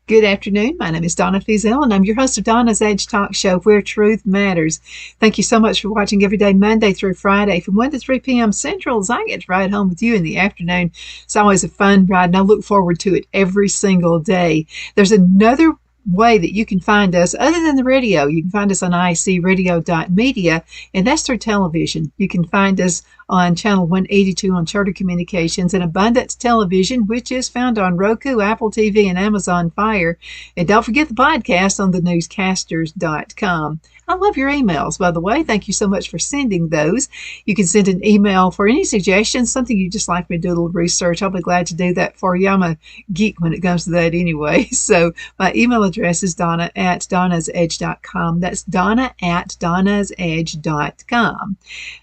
Good afternoon. My name is Donna Fiesel, and I'm your host of Donna's Edge Talk Show, where truth matters. Thank you so much for watching every day, Monday through Friday, from 1 to 3 p.m. Central, as I get to ride home with you in the afternoon. It's always a fun ride, and I look forward to it every single day. There's another way that you can find us other than the radio. You can find us on icradio.media, and that's through television. You can find us on channel 182 on Charter Communications and Abundance Television, which is found on Roku, Apple TV, and Amazon Fire. And don't forget the podcast on thenewscasters.com. I love your emails, by the way. Thank you so much for sending those. You can send an email for any suggestions, something you'd just like me to do a little research. I'll be glad to do that for you. I'm a geek when it comes to that anyway. So my email address is donna@donnasedge.com. That's donna@donnasedge.com.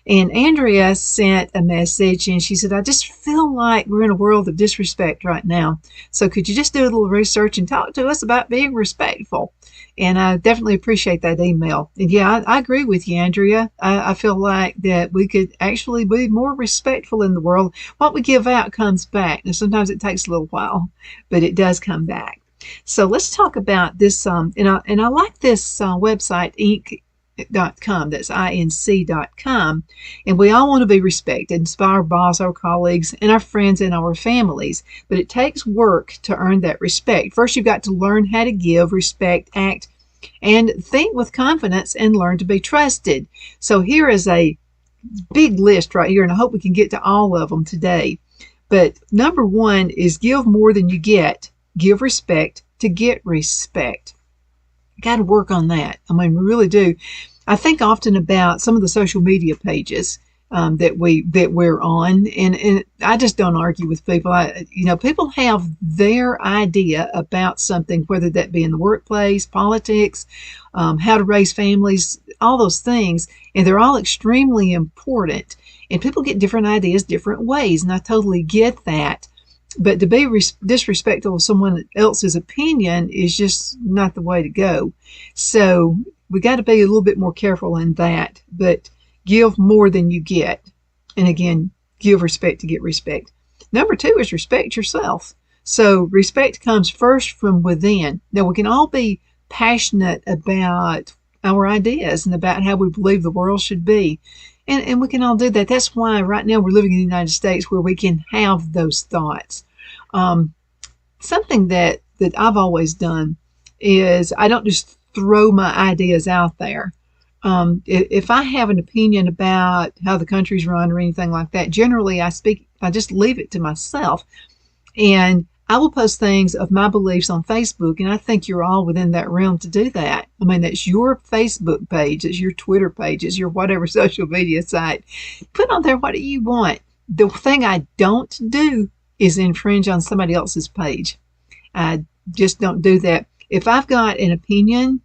And Andrea sent a message, and she said, I just feel like we're in a world of disrespect right now. So could you just do a little research and talk to us about being respectful? And I definitely appreciate that email. And yeah, I agree with you, Andrea. I feel like that we could actually be more respectful in the world. What we give out comes back. And sometimes it takes a little while, but it does come back. So let's talk about this. And I like this website, Inc.com. That's INC.com. And we all want to be respected, inspire our boss, our colleagues, and our friends and our families. But it takes work to earn that respect. First, you've got to learn how to give, respect, act, and think with confidence and learn to be trusted. So here is a big list right here, and I hope we can get to all of them today. But number one is give more than you get. Give respect to get respect. Got to work on that. I mean, we really do. I think often about some of the social media pages that we're on, and I just don't argue with people. People have their idea about something, whether that be in the workplace, politics, how to raise families, all those things, and they're all extremely important. And people get different ideas different ways, and I totally get that. But to be disrespectful of someone else's opinion is just not the way to go. So we got to be a little bit more careful in that. But give more than you get. And again, give respect to get respect. Number two is respect yourself. So respect comes first from within. Now, we can all be passionate about our ideas and about how we believe the world should be. And we can all do that. That's why right now we're living in the United States where we can have those thoughts. Something that I've always done is I don't just throw my ideas out there. If I have an opinion about how the country's run or anything like that, generally I just leave it to myself. And I will post things of my beliefs on Facebook, and I think you're all within that realm to do that. I mean, that's your Facebook page, it's your Twitter page, it's your whatever social media site. Put on there what you want. The thing I don't do is infringe on somebody else's page. I just don't do that. If I've got an opinion,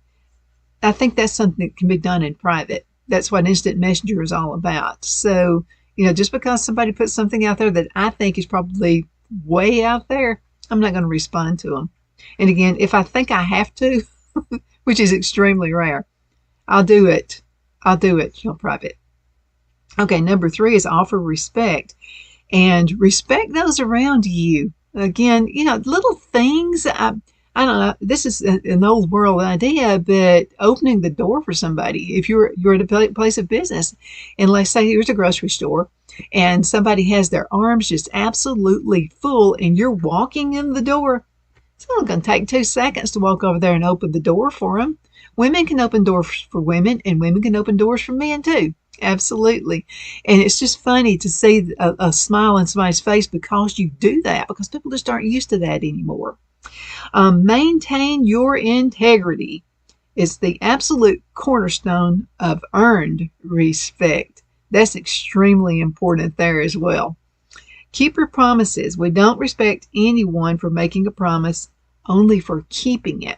I think that's something that can be done in private. That's what Instant Messenger is all about. So, just because somebody puts something out there that I think is probably way out there, I'm not going to respond to them. And again, if I think I have to, which is extremely rare, I'll do it. Private. Okay, number three is offer respect. And respect those around you. Again, little things. I don't know. This is an old world idea, but opening the door for somebody. If you're at a place of business, and let's say here's a grocery store, and somebody has their arms just absolutely full, and you're walking in the door, it's only going to take 2 seconds to walk over there and open the door for them. Women can open doors for women, and women can open doors for men too. Absolutely. And it's just funny to see a smile on somebody's face because you do that, because people just aren't used to that anymore. Maintain your integrity. It's the absolute cornerstone of earned respect. That's extremely important there as well. Keep your promises. We don't respect anyone for making a promise, only for keeping it.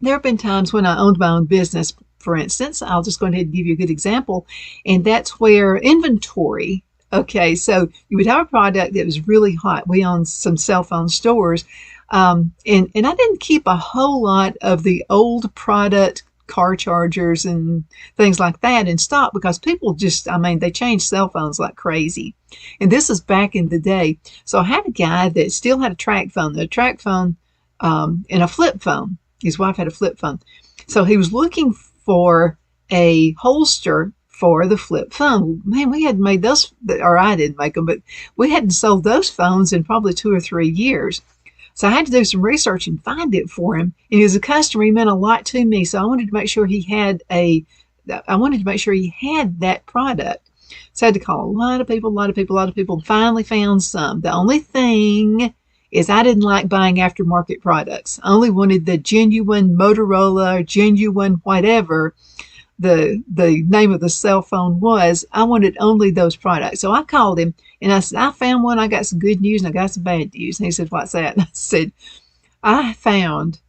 There have been times when I owned my own business, for instance. I'll just go ahead and give you a good example. And that's where inventory. Okay, so you would have a product that was really hot. We own some cell phone stores. And I didn't keep a whole lot of the old product, car chargers and things like that in stock because people they change cell phones like crazy. And this is back in the day. So I had a guy that still had a track phone. The track phone and a flip phone. His wife had a flip phone. So he was looking for a holster for the flip phone. Man, we hadn't made those, or I didn't make them, but we hadn't sold those phones in probably 2 or 3 years. So I had to do some research and find it for him. And as a customer, he meant a lot to me. So I wanted to make sure he had that product. So I had to call a lot of people, finally found some. The only thing is I didn't like buying aftermarket products. I only wanted the genuine Motorola or genuine whatever the name of the cell phone was. I wanted only those products. So I called him and I said, I found one. I got some good news and I got some bad news. And he said, what's that? And I said, I found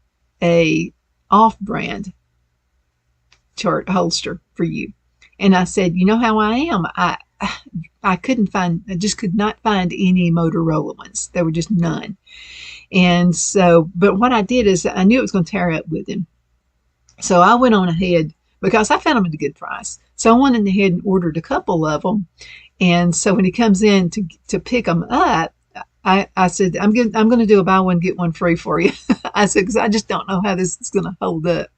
a off-brand chart holster for you. And I said, you know how I am. I just could not find any Motorola ones. There were just none. And so, but what I did is I knew it was going to tear up with him. So I went on ahead because I found them at a good price. So I went in ahead and ordered a couple of them. And so when he comes in to pick them up, I said, I'm going to do a buy one, get one free for you. I said, because I just don't know how this is going to hold up.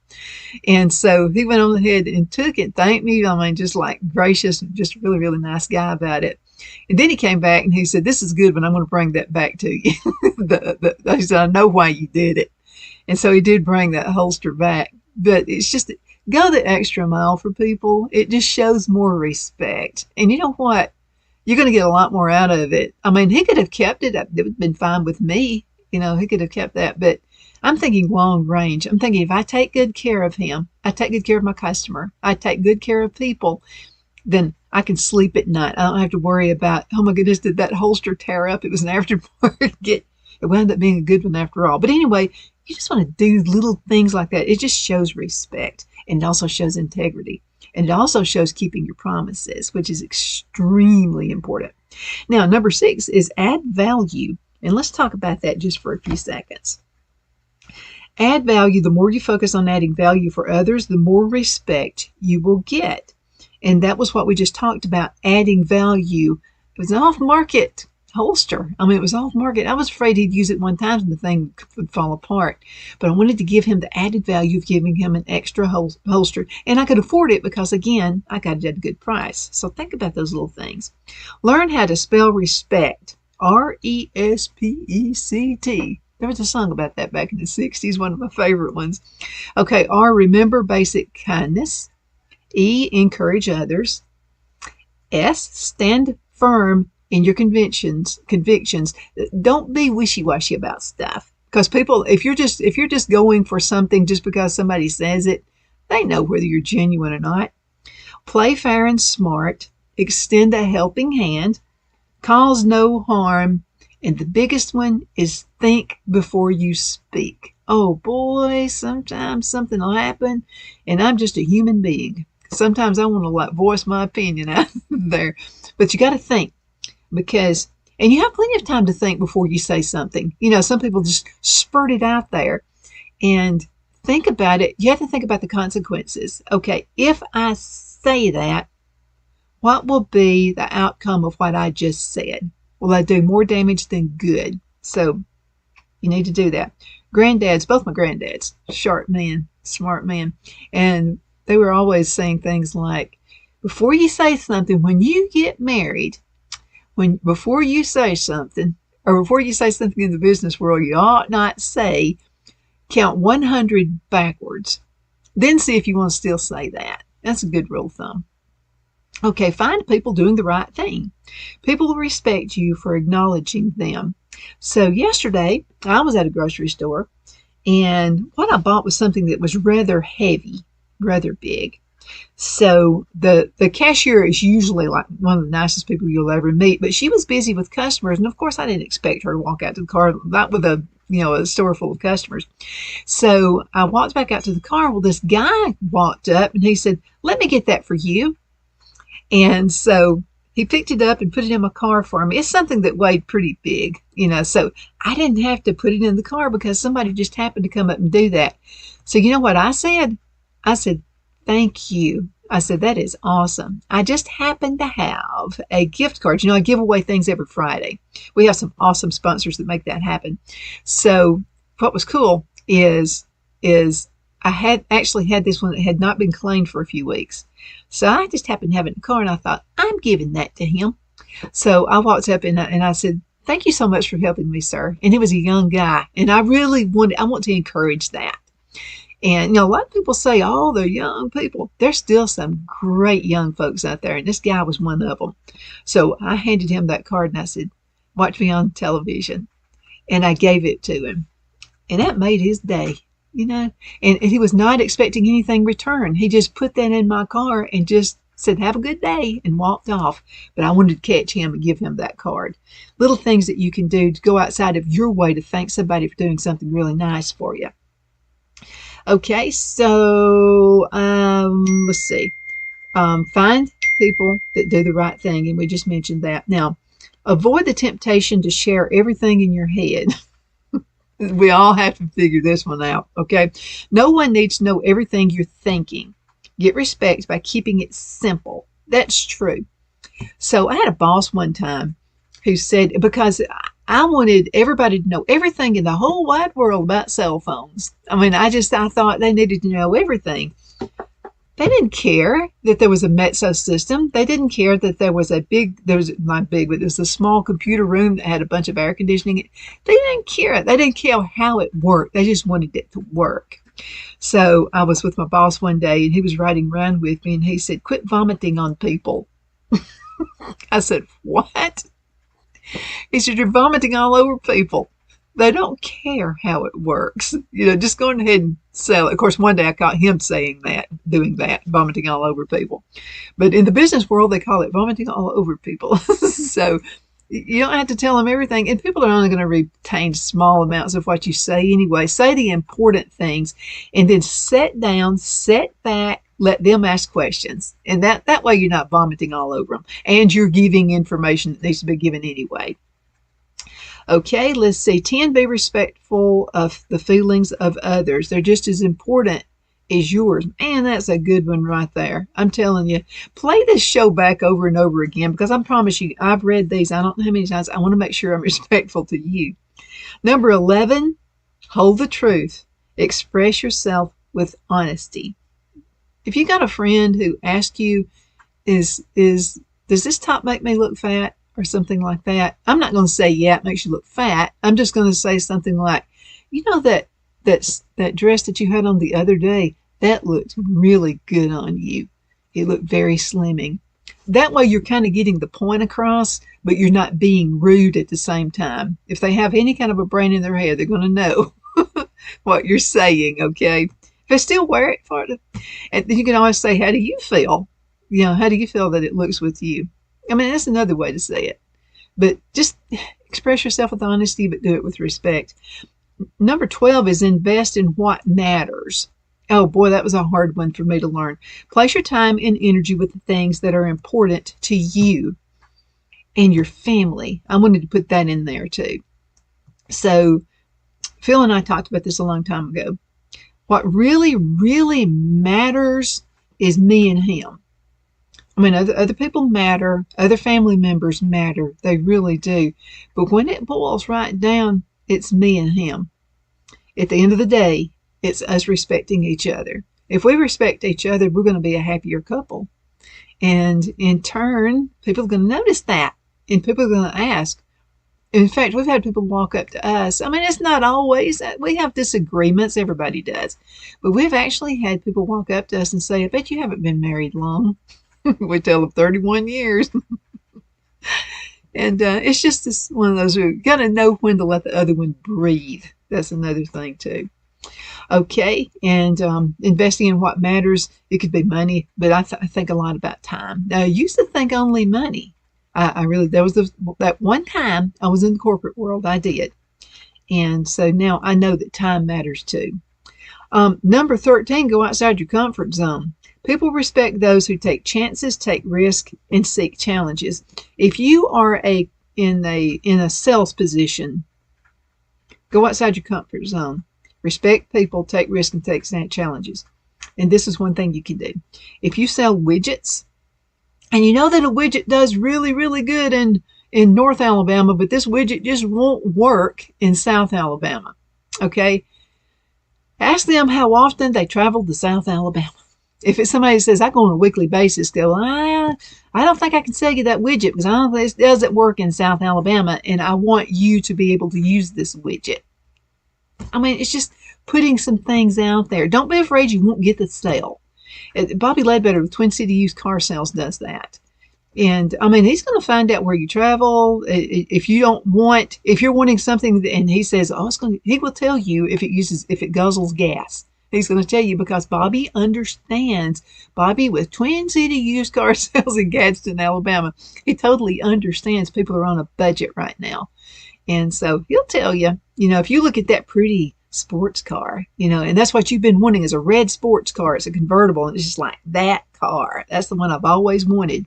And so he went on ahead and took it, thanked me. I mean, just like gracious, just really, really nice guy about it. And then he came back and he said, this is good, but I'm going to bring that back to you. He said, I know why you did it. And so he did bring that holster back. But it's just, go the extra mile for people. It just shows more respect. And you know what? You're going to get a lot more out of it. I mean, he could have kept it. It would have been fine with me. You know, he could have kept that. But I'm thinking long range. I'm thinking if I take good care of him, I take good care of my customer, I take good care of people, then I can sleep at night. I don't have to worry about, oh my goodness, did that holster tear up? It was an aftermarket. It wound up being a good one after all. But anyway, you just want to do little things like that. It just shows respect, and it also shows integrity. And it also shows keeping your promises, which is extremely important. Now, number 6 is add value. And let's talk about that just for a few seconds. Add value. The more you focus on adding value for others, the more respect you will get. And that was what we just talked about, adding value. It was an off-market holster. I mean, it was off-market. I was afraid he'd use it one time and the thing would fall apart. But I wanted to give him the added value of giving him an extra holster. And I could afford it because, again, I got it at a good price. So think about those little things. Learn how to spell respect. R-E-S-P-E-C-T. There was a song about that back in the 60s, one of my favorite ones. Okay, R, remember basic kindness. E, encourage others. S, stand firm in your convictions. Don't be wishy-washy about stuff. Because people, if you're just going for something just because somebody says it, they know whether you're genuine or not. Play fair and smart. Extend a helping hand. Cause no harm. And the biggest one is think before you speak. Oh boy, sometimes something will happen and I'm just a human being. Sometimes I want to voice my opinion out there. But you got to think and you have plenty of time to think before you say something. You know, some people just spurt it out there and think about it. You have to think about the consequences. Okay, if I say that, what will be the outcome of what I just said? Will I do more damage than good? So you need to do that. Granddads, both my granddads, sharp men, smart men. And they were always saying things like, before you say something, when you get married, before you say something, or before you say something in the business world, you ought not say, count 100 backwards. Then see if you want to still say that. That's a good rule of thumb. Okay, find people doing the right thing. People will respect you for acknowledging them. So yesterday, I was at a grocery store, and what I bought was something that was rather heavy, rather big. So the cashier is usually like one of the nicest people you'll ever meet, but she was busy with customers, and of course I didn't expect her to walk out to the car, not with a store full of customers. So I walked back out to the car. Well, this guy walked up and he said, "Let me get that for you." And so he picked it up and put it in my car for me. It's something that weighed pretty big, so I didn't have to put it in the car because somebody just happened to come up and do that. So you know what I said? I said, "Thank you." I said, "That is awesome. I just happen to have a gift card." I give away things every Friday. We have some awesome sponsors that make that happen. So what was cool is I had actually had this one that had not been cleaned for a few weeks. So I just happened to have it in the car, and I thought, I'm giving that to him. So I walked up and I said, thank you so much for helping me, sir. And he was a young guy, and I want to encourage that. And, a lot of people say, oh, they're young people. There's still some great young folks out there, and this guy was one of them. So I handed him that card, and I said, watch me on television. And I gave it to him. And that made his day, And he was not expecting anything return. He just put that in my car and just said, have a good day, and walked off. But I wanted to catch him and give him that card. Little things that you can do to go outside of your way to thank somebody for doing something really nice for you. Okay, so let's see. Find people that do the right thing, and we just mentioned that. Now, avoid the temptation to share everything in your head. We all have to figure this one out, okay? No one needs to know everything you're thinking. Get respect by keeping it simple. That's true. So I had a boss one time who said, because I wanted everybody to know everything in the whole wide world about cell phones. I thought they needed to know everything. They didn't care that there was a Metso system. They didn't care that there was not big, but it was a small computer room that had a bunch of air conditioning. They didn't care. They didn't care how it worked. They just wanted it to work. So I was with my boss one day, and he was riding around with me, and he said, quit vomiting on people. I said, what? He said, you're vomiting all over people. They don't care how it works. Just go ahead and sell it. Of course, one day I caught him doing that, vomiting all over people. But in the business world, they call it vomiting all over people. So you don't have to tell them everything. And people are only going to retain small amounts of what you say anyway. Say the important things, and then sit down, sit back, let them ask questions. And that way you're not vomiting all over them. And you're giving information that needs to be given anyway. Okay, let's see. 10, be respectful of the feelings of others. They're just as important as yours. Man, that's a good one right there. I'm telling you, play this show back over and over again, because I promise you, I've read these I don't know how many times. I want to make sure I'm respectful to you. Number 11, hold the truth. Express yourself with honesty. If you got a friend who asks you, does this top make me look fat? Or something like that, I'm not going to say, yeah, it makes you look fat. I'm just going to say something like, that dress that you had on the other day, that looked really good on you. It looked very slimming. That way you're kind of getting the point across, but you're not being rude at the same time. If they have any kind of a brain in their head, they're going to know what you're saying, okay? If they still wear it and then you can always say, how do you feel? How do you feel that it looks with you? That's another way to say it. But just express yourself with honesty, but do it with respect. Number 12 is invest in what matters. Oh boy, that was a hard one for me to learn. Place your time and energy with the things that are important to you and your family. I wanted to put that in there too. So Phil and I talked about this a long time ago. What really, really matters is me and him. Other people matter. Other family members matter. They really do. But when it boils right down, it's me and him. At the end of the day, it's us respecting each other. If we respect each other, we're going to be a happier couple. And in turn, people are going to notice that. And people are going to ask. In fact, we've had people walk up to us. It's not always that. We have disagreements. Everybody does. But we've actually had people walk up to us and say, I bet you haven't been married long. We tell them 31 years. And it's just this one of those, we've got to know when to let the other one breathe. That's another thing too. Okay, and investing in what matters. It could be money, but I think a lot about time. Now, I used to think only money. There was that one time I was in the corporate world, I did. And so now I know that time matters too. Number 13, go outside your comfort zone. People respect those who take chances, take risks, and seek challenges. If you are in a sales position, go outside your comfort zone. Respect people, take risks, and take challenges. And this is one thing you can do. If you sell widgets, and you know that a widget does really, really good in North Alabama, but this widget just won't work in South Alabama. Okay. Ask them how often they travel to South Alabama. If it's somebody that says, I go on a weekly basis, go, I don't think I can sell you that widget because I don't think it doesn't work in South Alabama, and I want you to be able to use this widget. I mean, it's just putting some things out there. Don't be afraid you won't get the sale. Bobby Ledbetter with Twin City Used Car Sales does that. And I mean, he's going to find out where you travel. If you're wanting something, and he says, oh, he will tell you if it guzzles gas. He's going to tell you because Bobby understands. Bobby with Twin City Used Car Sales in Gadsden, Alabama. He totally understands people are on a budget right now. And so he'll tell you, if you look at that pretty sports car, and that's what you've been wanting is a red sports car. It's a convertible. And it's just like that car. That's the one I've always wanted.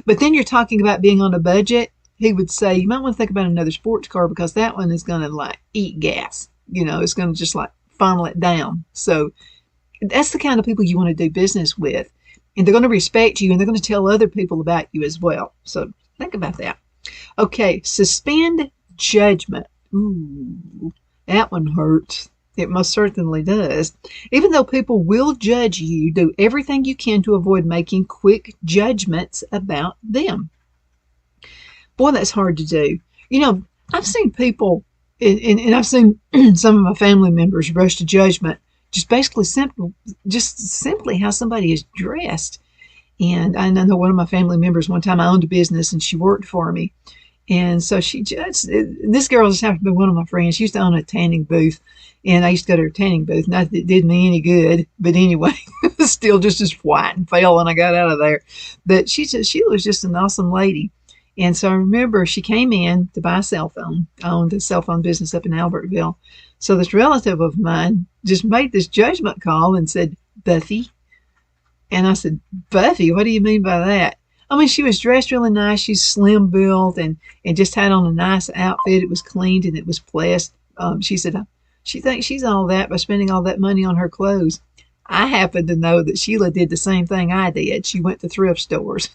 But then you're talking about being on a budget. He would say, you might want to think about another sports car because that one is going to like eat gas. It's going to just like funnel it down. So that's the kind of people you want to do business with. And they're going to respect you and they're going to tell other people about you as well. So think about that. Okay, suspend judgment. Ooh, that one hurts. It most certainly does. Even though people will judge you, do everything you can to avoid making quick judgments about them. Boy, that's hard to do. I've seen people, and I've seen some of my family members rush to judgment, just simply how somebody is dressed. And I know one of my family members, one time I owned a business and she worked for me. And so she judged. This girl just happened to be one of my friends. She used to own a tanning booth, and I used to go to her tanning booth. Not that it did me any good, but anyway, it was still just as white and pale when I got out of there. But she was just an awesome lady. And so I remember she came in to buy a cell phone. I owned a cell phone business up in Albertville. So this relative of mine just made this judgment call and said, Buffy. And I said, Buffy, what do you mean by that? I mean, she was dressed really nice. She's slim built and just had on a nice outfit. It was cleaned and it was pressed. She said she thinks she's all that by spending all that money on her clothes. I happen to know that Sheila did the same thing I did. She went to thrift stores,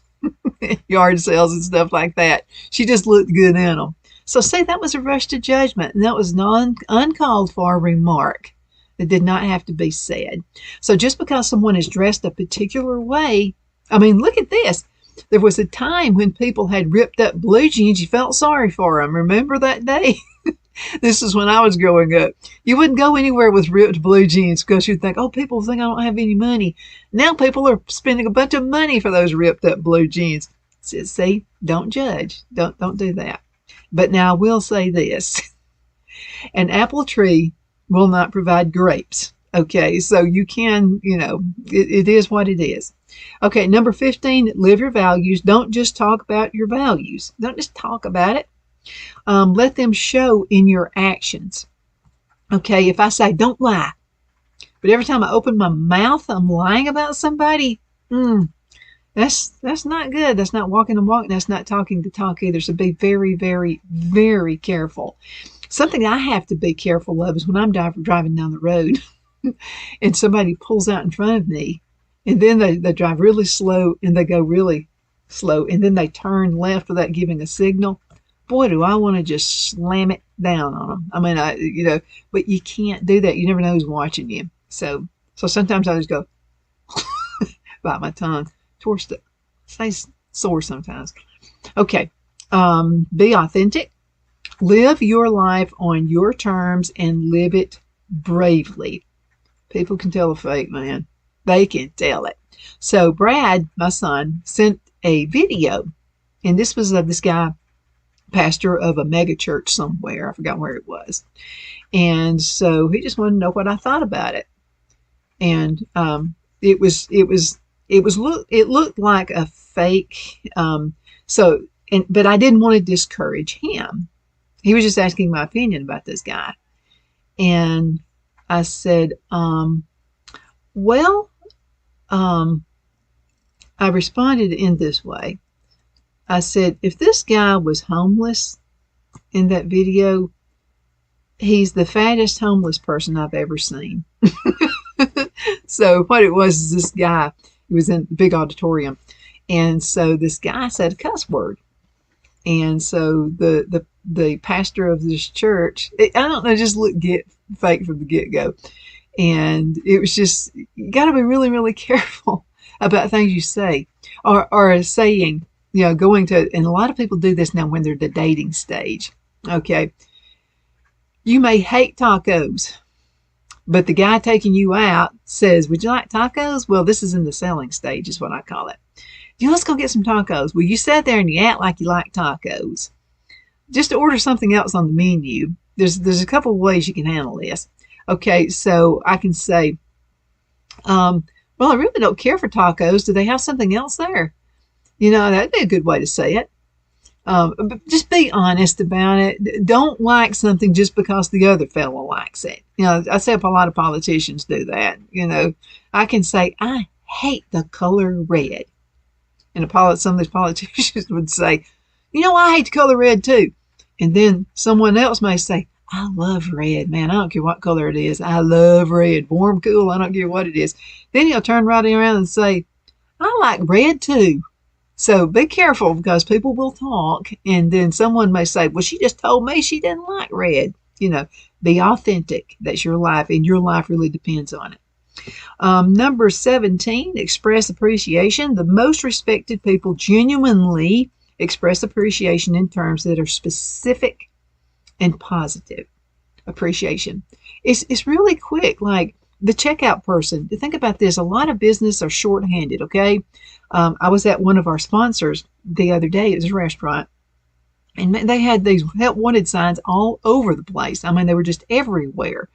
yard sales and stuff like that. She just looked good in them. So say that was a rush to judgment, and that was an uncalled for remark that did not have to be said. So just because someone is dressed a particular way, I mean, look at this. There was a time when people had ripped up blue jeans. You felt sorry for them. Remember that day? This is when I was growing up. You wouldn't go anywhere with ripped blue jeans because you'd think, oh, people think I don't have any money. Now people are spending a bunch of money for those ripped up blue jeans. See, don't judge. Don't do that. But now I will say this. An apple tree will not provide grapes. Okay, so you can, it is what it is. Okay, number 15, live your values. Don't just talk about your values. Don't just talk about it. Let them show in your actions. Okay, if I say don't lie, but every time I open my mouth, I'm lying about somebody, that's not good. That's not walking the walk. That's not talking the talk either. So be very, very, very careful. Something I have to be careful of is when I'm driving down the road and somebody pulls out in front of me, and then they drive really slow and they go really slow, and then they turn left without giving a signal. Boy, do I want to just slam it down on them. I mean, but you can't do that. You never know who's watching you. So sometimes I just go bite my tongue. Stays sore sometimes. Okay. Be authentic. Live your life on your terms and live it bravely. People can tell a fake, man. They can tell it. So Brad, my son, sent a video, and this was of this guy, pastor of a mega church somewhere. I forgot where it was. And so he just wanted to know what I thought about it. And it looked like a fake. But I didn't want to discourage him. He was just asking my opinion about this guy. And I said, I responded in this way. I said, if this guy was homeless in that video, he's the fattest homeless person I've ever seen. So what it was is this guy, he was in a big auditorium. And so this guy said a cuss word. And so the the pastor of this church. I don't know, just looked fake from the get go. And it was just, you got to be really, really careful about things you say or saying, going to, and a lot of people do this now when they're at the dating stage. Okay. You may hate tacos, but the guy taking you out says, would you like tacos? Well, this is in the selling stage, is what I call it. Let's go get some tacos. Well, you sat there and you act like you like tacos. Just to order something else on the menu. There's a couple of ways you can handle this. Okay, so I can say, well, I really don't care for tacos. Do they have something else there? That'd be a good way to say it. But just be honest about it. Don't like something just because the other fellow likes it. I say a lot of politicians do that. I can say, I hate the color red. And some of these politicians would say, I hate the color red too. And then someone else may say, I love red, man. I don't care what color it is. I love red. Warm, cool, I don't care what it is. Then he'll turn right around and say, I like red too. So be careful because people will talk. And then someone may say, well, she just told me she didn't like red. Be authentic. That's your life, and your life really depends on it. Number 17, express appreciation. The most respected people genuinely express appreciation in terms that are specific and positive. Appreciation. It's really quick. Like the checkout person. Think about this. A lot of business are shorthanded. Okay. I was at one of our sponsors the other day. It was a restaurant. And they had these help wanted signs all over the place. I mean, they were just everywhere.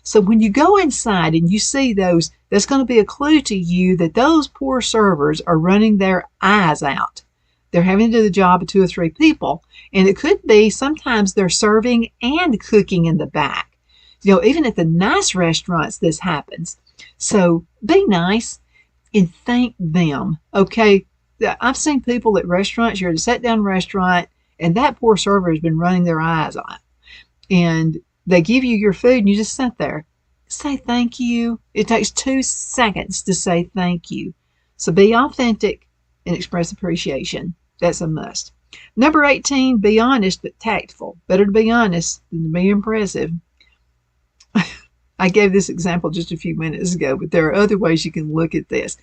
So when you go inside and you see those, that's going to be a clue to you that those poor servers are running their eyes out. They're having to do the job of 2 or 3 people. And it could be sometimes they're serving and cooking in the back. Even at the nice restaurants, this happens. So be nice and thank them. Okay. I've seen people at restaurants, you're at a sit-down restaurant, and that poor server has been running their eyes on it. And they give you your food and you just sit there. Say thank you. It takes 2 seconds to say thank you. So be authentic and express appreciation. That's a must. Number 18, be honest but tactful. Better to be honest than to be impressive. I gave this example just a few minutes ago, but there are other ways you can look at this.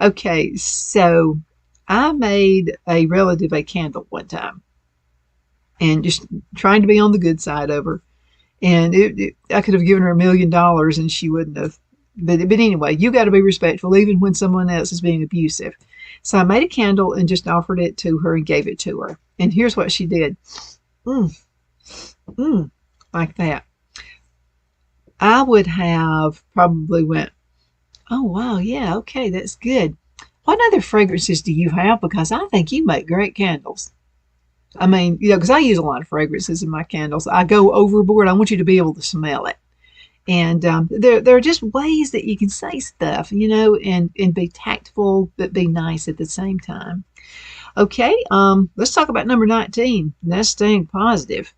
Okay, so I made a relative a candle one time. And just trying to be on the good side of her. And I could have given her $1 million and she wouldn't have. But anyway, you got to be respectful even when someone else is being abusive. So I made a candle and just offered it to her and gave it to her. And here's what she did. Like that. I would have probably went, oh, wow, yeah, okay, that's good. What other fragrances do you have? Because I think you make great candles. I mean, because I use a lot of fragrances in my candles. I go overboard. I want you to be able to smell it. And there are just ways that you can say stuff, and be tactful, but be nice at the same time. Okay, let's talk about number 19. And that's staying positive.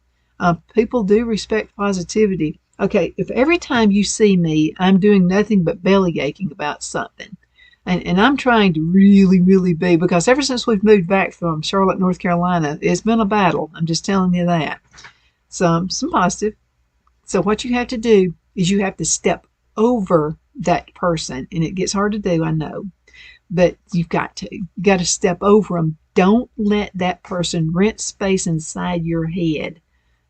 People do respect positivity. Okay, if every time you see me, I'm doing nothing but belly aching about something, and I'm trying to really, really be, because ever since we've moved back from Charlotte, North Carolina, it's been a battle. I'm just telling you that. Some positive. So what you have to do is you have to step over that person, and it gets hard to do, I know, but you've got to. You got to step over them. Don't let that person rent space inside your head.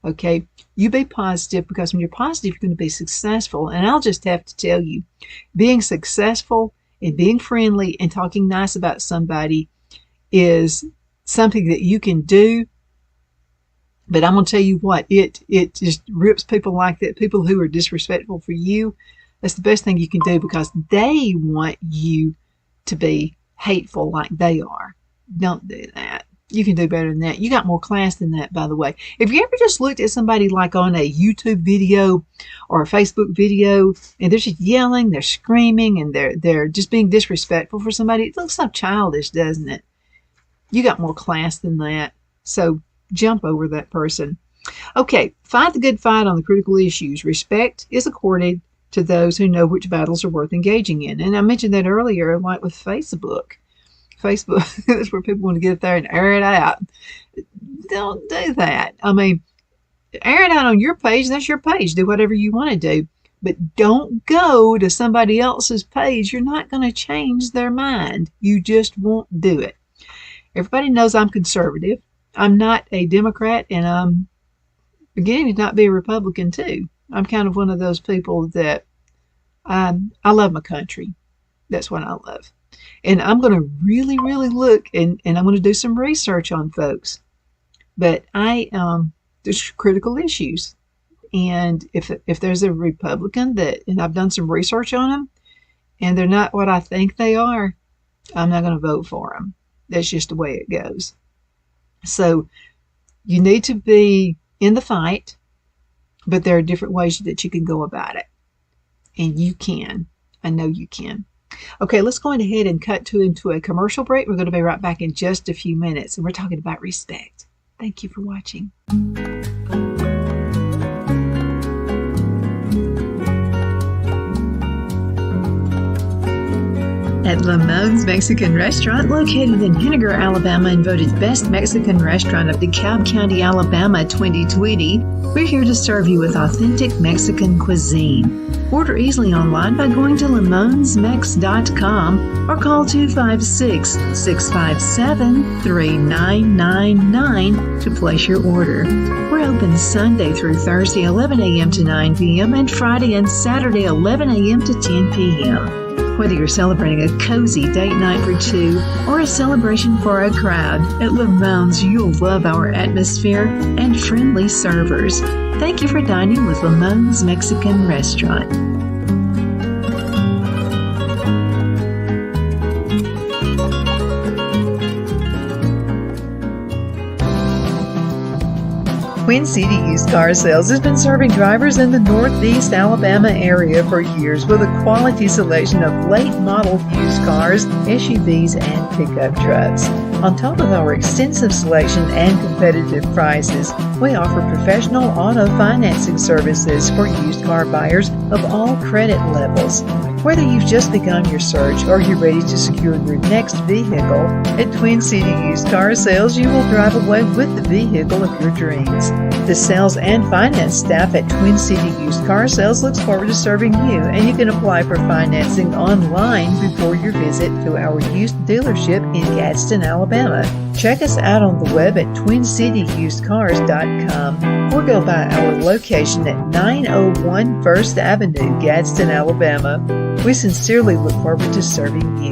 Okay, you be positive, because when you're positive, you're going to be successful. And I'll just have to tell you, being successful and being friendly and talking nice about somebody is something that you can do. But I'm going to tell you what, it just rips people like that, people who are disrespectful for you. That's the best thing you can do, because they want you to be hateful like they are. Don't do that. You can do better than that. You got more class than that, by the way. If you ever just looked at somebody like on a YouTube video or a Facebook video, and they're just yelling, they're screaming, and they're just being disrespectful for somebody, it looks so childish, doesn't it? You got more class than that. So jump over that person. Okay, fight the good fight on the critical issues. Respect is accorded to those who know which battles are worth engaging in. And I mentioned that earlier, like with Facebook. Facebook, that's where people want to get there and air it out. Don't do that. I mean, Air it out on your page. That's your page. Do whatever you want to do. But don't go to somebody else's page. You're not going to change their mind. You just won't do it. Everybody knows I'm conservative. I'm not a Democrat, and I'm beginning to not be a Republican too. I'm kind of one of those people that I love my country. That's what I love. And I'm going to really, really look, and I'm going to do some research on folks. But there's critical issues. And if there's a Republican and I've done some research on them, and they're not what I think they are, I'm not going to vote for them. That's just the way it goes. So you need to be in the fight, but there are different ways that you can go about it. And you can. I know you can. Okay, let's go ahead and cut into a commercial break. We're going to be right back in just a few minutes, and we're talking about respect. Thank you for watching. At Lamone's Mexican Restaurant, located in Henniger, Alabama, and voted Best Mexican Restaurant of DeKalb County, Alabama 2020, we're here to serve you with authentic Mexican cuisine. Order easily online by going to lamonsmex.com or call 256-657-3999 to place your order. We're open Sunday through Thursday, 11 a.m. to 9 p.m. and Friday and Saturday, 11 a.m. to 10 p.m. Whether you're celebrating a cozy date night for two or a celebration for a crowd, at Lamone's you'll love our atmosphere and friendly servers. Thank you for dining with Lamone's Mexican Restaurant. Twin City Used Car Sales has been serving drivers in the Northeast Alabama area for years with a quality selection of late model used cars, SUVs, and pickup trucks. On top of our extensive selection and competitive prices, we offer professional auto financing services for used car buyers of all credit levels. Whether you've just begun your search or you're ready to secure your next vehicle, at Twin City Used Car Sales, you will drive away with the vehicle of your dreams. The sales and finance staff at Twin City Used Car Sales looks forward to serving you, and you can apply for financing online before your visit to our used dealership in Gadsden, Alabama. Check us out on the web at twincityusedcars.com or go by our location at 901 First Avenue, Gadsden, Alabama. We sincerely look forward to serving you.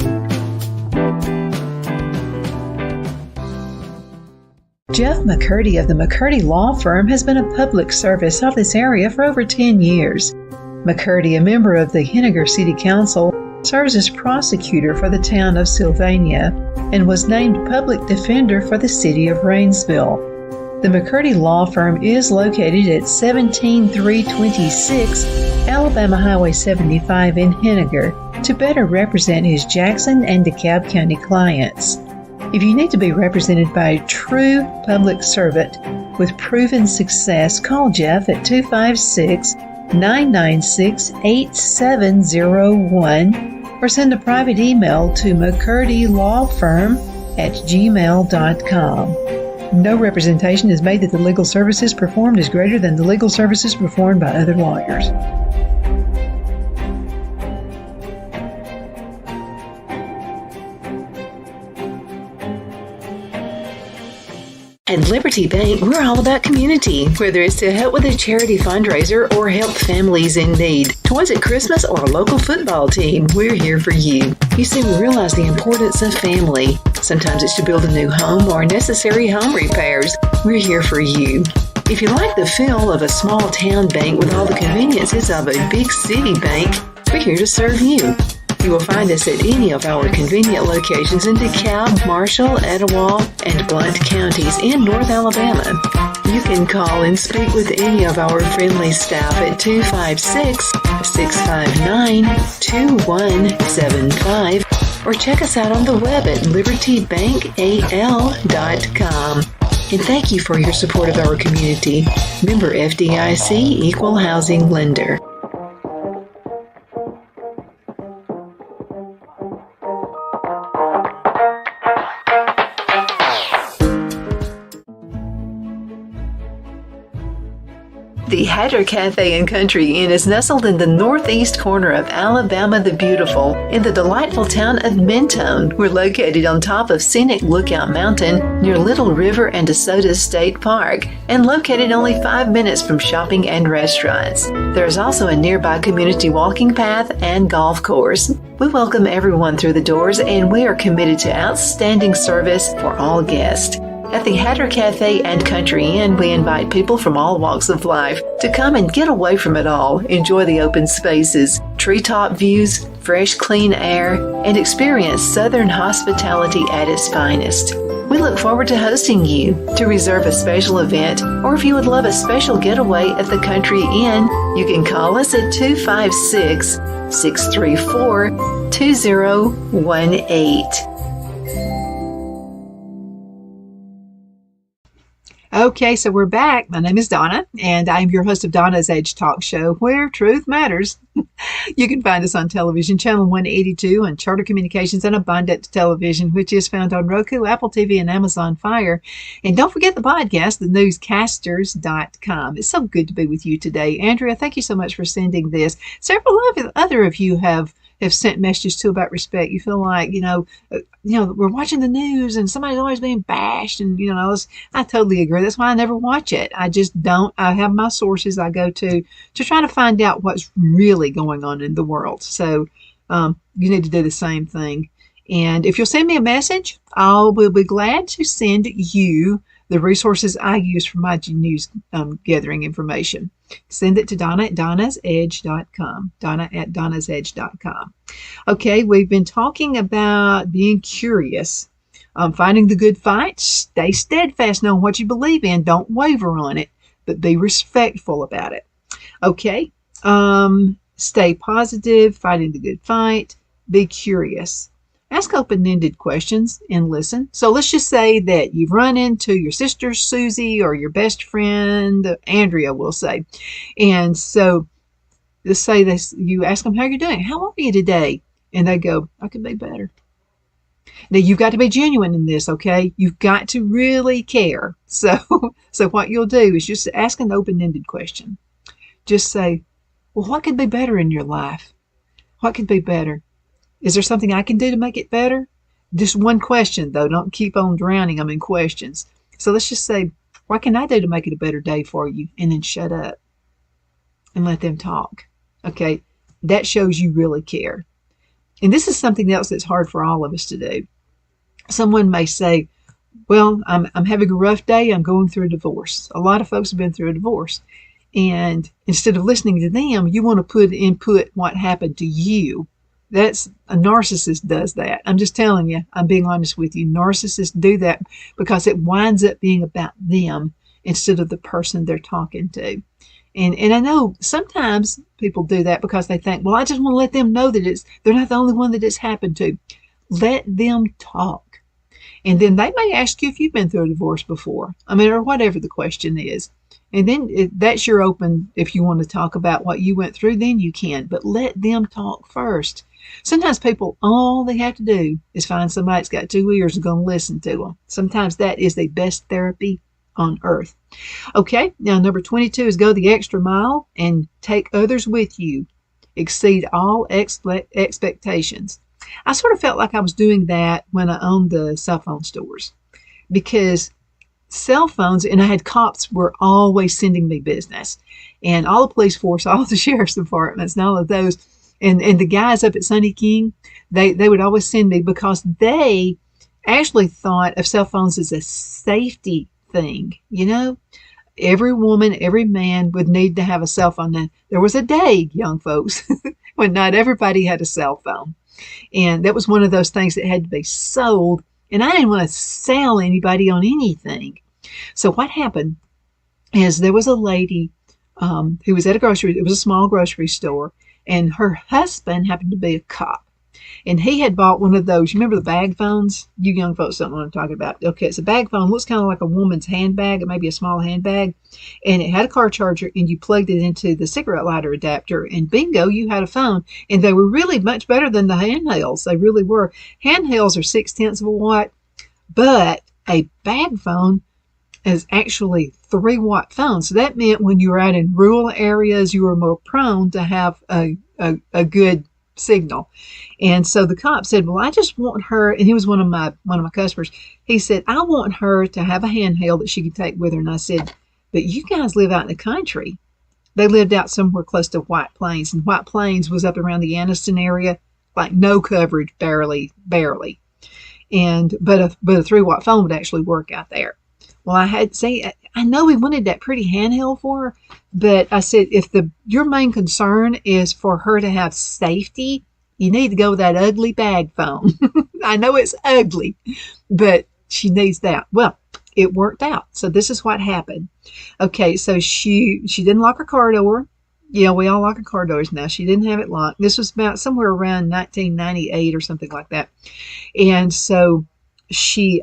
Jeff McCurdy of the McCurdy Law Firm has been a public service of this area for over 10 years. McCurdy, a member of the Henniger City Council, serves as prosecutor for the town of Sylvania and was named public defender for the city of Rainsville. The McCurdy Law Firm is located at 17326 Alabama Highway 75 in Henniger to better represent his Jackson and DeKalb County clients. If you need to be represented by a true public servant with proven success, call Jeff at 256-996-8701 or send a private email to mccurdylawfirm@gmail.com. No representation is made that the legal services performed is greater than the legal services performed by other lawyers. At Liberty Bank, we're all about community, whether it's to help with a charity fundraiser or help families in need. Toys at Christmas or a local football team, we're here for you. You see, we realize the importance of family. Sometimes it's to build a new home or necessary home repairs. We're here for you. If you like the feel of a small town bank with all the conveniences of a big city bank, we're here to serve you. You will find us at any of our convenient locations in DeKalb, Marshall, Etowah, and Blount counties in North Alabama. You can call and speak with any of our friendly staff at 256-659-2175 or check us out on the web at libertybankal.com. And thank you for your support of our community. Member FDIC Equal Housing Lender. The Hatter Cafe and Country Inn is nestled in the northeast corner of Alabama the Beautiful in the delightful town of Mentone. We're located on top of scenic Lookout Mountain near Little River and DeSoto State Park and located only 5 minutes from shopping and restaurants. There is also a nearby community walking path and golf course. We welcome everyone through the doors and we are committed to outstanding service for all guests. At the Hatter Cafe and Country Inn, we invite people from all walks of life to come and get away from it all, enjoy the open spaces, treetop views, fresh, clean air, and experience Southern hospitality at its finest. We look forward to hosting you. To reserve a special event, or if you would love a special getaway at the Country Inn, you can call us at 256-634-2018. Okay, so we're back. My name is Donna, and I'm your host of Donna's Edge Talk Show, where truth matters. You can find us on television, channel 182, on Charter Communications and Abundant Television, which is found on Roku, Apple TV, and Amazon Fire. And don't forget the podcast, thenewscasters.com. It's so good to be with you today. Andrea, thank you so much for sending this. Several other of you have sent messages too about respect. You feel like, we're watching the news and somebody's always being bashed. And, I totally agree. That's why I never watch it. I just don't. I have my sources I go to try to find out what's really going on in the world. So you need to do the same thing. And if you'll send me a message, I will be glad to send you the resources I use for my news gathering information. Send it to Donna at donnasedge.com. Donna at donnasedge.com. Okay, we've been talking about being curious, finding the good fight. Stay steadfast knowing what you believe in. Don't waver on it, but be respectful about it. Okay, stay positive, fighting the good fight. Be curious. Ask open-ended questions and listen. So let's just say that you've run into your sister, Susie, or your best friend, Andrea, we'll say. And so let's say this, you ask them how you're doing. How are you today? And they go, I could be better. Now, you've got to be genuine in this, okay? You've got to really care. So what you'll do is just ask an open-ended question. Just say, well, what could be better in your life? What could be better? Is there something I can do to make it better? Just one question, though. Don't keep on drowning them in questions. So let's just say, what can I do to make it a better day for you? And then shut up and let them talk. Okay, that shows you really care. And this is something else that's hard for all of us to do. Someone may say, well, I'm having a rough day. I'm going through a divorce. A lot of folks have been through a divorce. And instead of listening to them, you want to put input what happened to you. That's a narcissist does that. I'm just telling you, I'm being honest with you. Narcissists do that because it winds up being about them instead of the person they're talking to. And I know sometimes people do that because they think, well, I just want to let them know that they're not the only one that it's happened to. Let them talk. And then they may ask you if you've been through a divorce before. or whatever the question is. And then that's your open, if you want to talk about what you went through, then you can. But let them talk first. Sometimes people, all they have to do is find somebody that's got 2 ears and going to listen to them. Sometimes that is the best therapy on earth. Okay, now number 22 is go the extra mile and take others with you. Exceed all expectations. I sort of felt like I was doing that when I owned the cell phone stores because cell phones, and I had cops were always sending me business. And all the police force, all the sheriff's departments, and all of those, and the guys up at Sunny King, they would always send me because they actually thought of cell phones as a safety thing. Every woman, every man would need to have a cell phone. Now, there was a day, young folks, when not everybody had a cell phone. And that was one of those things that had to be sold. And I didn't want to sell anybody on anything. So what happened is there was a lady who was at it was a small grocery store, and her husband happened to be a cop. And he had bought one of those, you remember the bag phones? You young folks don't know what I'm talking about. Okay, it's a bag phone, looks kind of like a woman's handbag, it may be a small handbag, and it had a car charger, and you plugged it into the cigarette lighter adapter, and bingo, you had a phone. And they were really much better than the handhelds. They really were. Handhelds are 0.6 of a watt, but a bag phone is actually 3-watt phone. So that meant when you were out in rural areas, you were more prone to have a good signal. And so the cop said, well, I just want her, and he was one of my customers. He said, I want her to have a handheld that she can take with her. And I said, but you guys live out in the country. They lived out somewhere close to White Plains, and White Plains was up around the Anniston area, like no coverage, barely. And but a 3-watt phone would actually work out there. Well, I know we wanted that pretty handheld for her, but I said, if your main concern is for her to have safety, you need to go with that ugly bag phone. I know it's ugly, but she needs that. Well, it worked out. So this is what happened. Okay, so she didn't lock her car door. Yeah, we all lock our car doors now. She didn't have it locked. This was about somewhere around 1998 or something like that. And so she,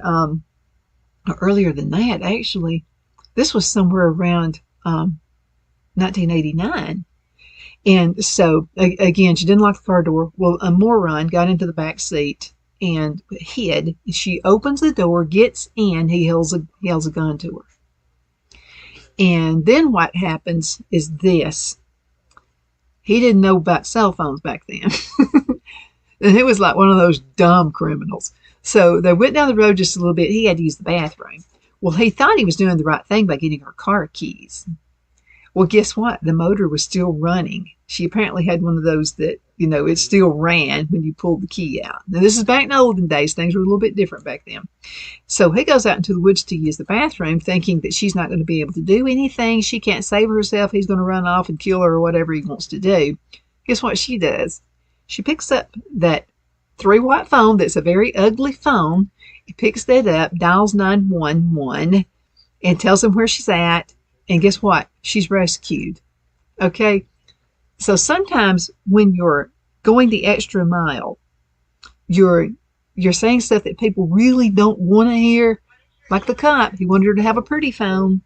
earlier than that, actually, this was somewhere around 1989. And so, again, she didn't lock the car door. Well, a moron got into the back seat and hid. She opens the door, gets in, he yells a gun to her. And then what happens is this. He didn't know about cell phones back then. And he was like one of those dumb criminals. So they went down the road just a little bit. He had to use the bathroom. Well, he thought he was doing the right thing by getting her car keys. Well, guess what? The motor was still running. She apparently had one of those that, it still ran when you pulled the key out. Now, this is back in the olden days. Things were a little bit different back then. So he goes out into the woods to use the bathroom, thinking that she's not going to be able to do anything. She can't save herself. He's going to run off and kill her or whatever he wants to do. Guess what she does? She picks up that 3-watt phone that's a very ugly phone. He picks that up, dials 911, and tells him where she's at. And guess what? She's rescued. Okay? So sometimes when you're going the extra mile, you're saying stuff that people really don't want to hear. Like the cop, he wanted her to have a pretty phone.